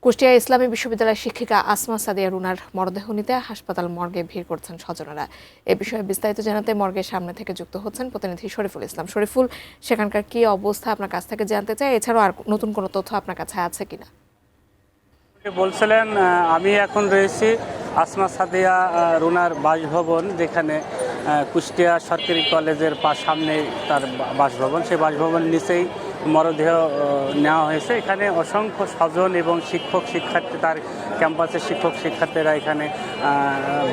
কুষ্টিয়া ইসলামী বিশ্ববিদ্যালয়ের শিক্ষিকা আসমা সাদিয়া রুনার মরদেহ নিতে হাসপাতাল মর্গে ভিড় করছেন স্বজনেরা। এ বিষয়ে বিস্তারিত জানাতে মর্গের সামনে থেকে যুক্ত হচ্ছেন প্রতিনিধি শরীফুল ইসলাম। শরীফুল, সেখানকার কি অবস্থা আপনার কাছ থেকে জানতে চাই, এছাড়াও আর নতুন কোনো তথ্য আপনার কাছে আছে কিনা? বলছিলেন আমি এখন রয়েছি আসমা সাদিয়া রুনার বাসভবন, যেখানে কুষ্টিয়া সরকারি কলেজের সামনে তার বাসভবন। সেই বাসভবনের নিচেই মরদেহ নেওয়া হয়েছে। এখানে অসংখ্য স্বজন এবং শিক্ষার্থী, তার ক্যাম্পাসের শিক্ষার্থীরা এখানে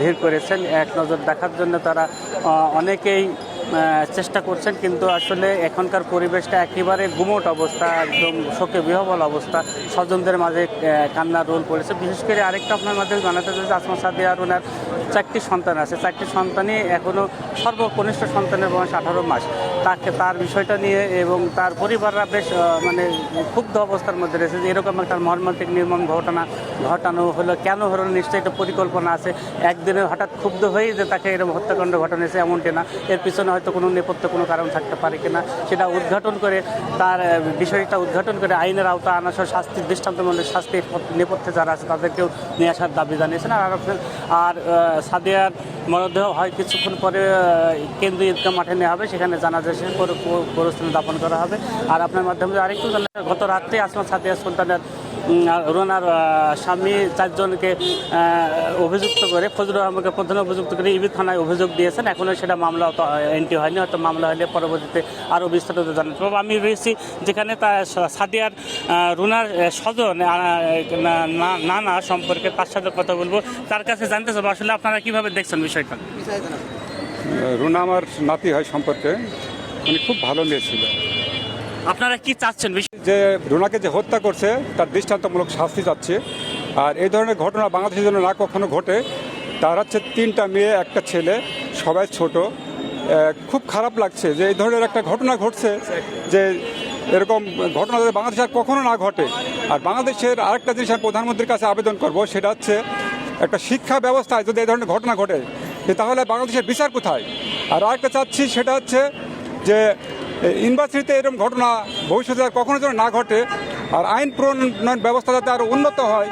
ভিড় করেছেন। এক নজর দেখার জন্য তারা অনেকেই চেষ্টা করছেন, কিন্তু আসলে এখনকার পরিবেশটা একেবারে গুমোট অবস্থা, একদম শোকে বিহ্বল অবস্থা। স্বজনদের মাঝে কান্নার রোল পড়েছে। বিশেষ করে আরেকটা আপনার মাধ্যমে জানাতে চাই, আসমা সাদিয়া রুনার 4টি সন্তান আছে। 4টি সন্তানই এখনও সর্বকনিষ্ঠ সন্তানের বয়স 18 মাস। তার বিষয়টা নিয়ে এবং তার পরিবাররা বেশ ক্ষুব্ধ অবস্থার মধ্যে রয়েছে যে এরকম একটা মর্মান্তিক নির্মম ঘটানো হলো। কেন হলো? নিশ্চয়ই একটা পরিকল্পনা আছে। একদিনে হঠাৎ ক্ষুব্ধ হয়ে যে তাকে এরকম হত্যাকাণ্ড ঘটানো এমনটি না। এর পিছনে হয়তো কোনো নেপথ্য কোনো কারণ থাকতে পারে কিনা, সেটা উদ্ঘাটন করে, তার বিষয়টা উদ্ঘাটন করে আইনের আওতা আনা সহ শাস্তির দৃষ্টান্তমূলক শাস্তির নেপথ্যে যারা আছে তাদেরকেও নিয়ে আসার দাবি জানিয়েছেন। আর সাদিয়ার মরদেহ হয় কিছুক্ষণ পরে কেন্দ্রীয় ঈদগাহ মাঠে নেওয়া হবে, সেখানে জানাজা শেষ করে গোরস্থানে দাপন করা হবে। আর আপনার মাধ্যমে আরেকটু জানা, গত রাত্রে আসমা সাদিয়া সুলতানের রুনার স্বামী 4 জনকে অভিযুক্ত করে, ফজলুর আহমদকে প্রধান অভিযুক্ত করে ইবি থানায় অভিযোগ দিয়েছেন। এখনও সেটা মামলা এন্ট্রি হয়নি, হয়তো মামলা হলে পরবর্তীতে আরও বিস্তারিত জানাতে পারবো। আমি রয়েছি যেখানে তার সাদিয়ার রুনার স্বজন নানা সম্পর্কে, তার সাথে কথা বলবো, তার কাছে জানতে চাবো আসলে আপনারা কীভাবে দেখছেন বিষয়টা। রুনা আমার নাতি হয় সম্পর্কে, উনি খুব ভালো মেয়ে ছিল। আপনারা কি চাচ্ছেন যে রুনাকে যে হত্যা করছে তার দৃষ্টান্তমূলক শাস্তি চাচ্ছে। আর এই ধরনের ঘটনা বাংলাদেশের জন্য না কখনো ঘটে। তার হচ্ছে 3টা মেয়ে, একটা ছেলে, সবাই ছোট। খুব খারাপ লাগছে যে এই ধরনের একটা ঘটনা ঘটছে, যে এরকম ঘটনা যাতে বাংলাদেশে আর কখনো না ঘটে। আর বাংলাদেশের আরেকটা জিনিস আমি প্রধানমন্ত্রীর কাছে আবেদন করব, সেটা হচ্ছে একটা শিক্ষা ব্যবস্থায় যদি এই ধরনের ঘটনা ঘটে তাহলে বাংলাদেশের বিচার কোথায়। আর আরেকটা চাচ্ছি, সেটা হচ্ছে যে ইউনিভার্সিটিতে এরকম ঘটনা ভবিষ্যতে আর কখনো যেন না ঘটে, আর আইন প্রণয়ন ব্যবস্থা যাতে আরও উন্নত হয়।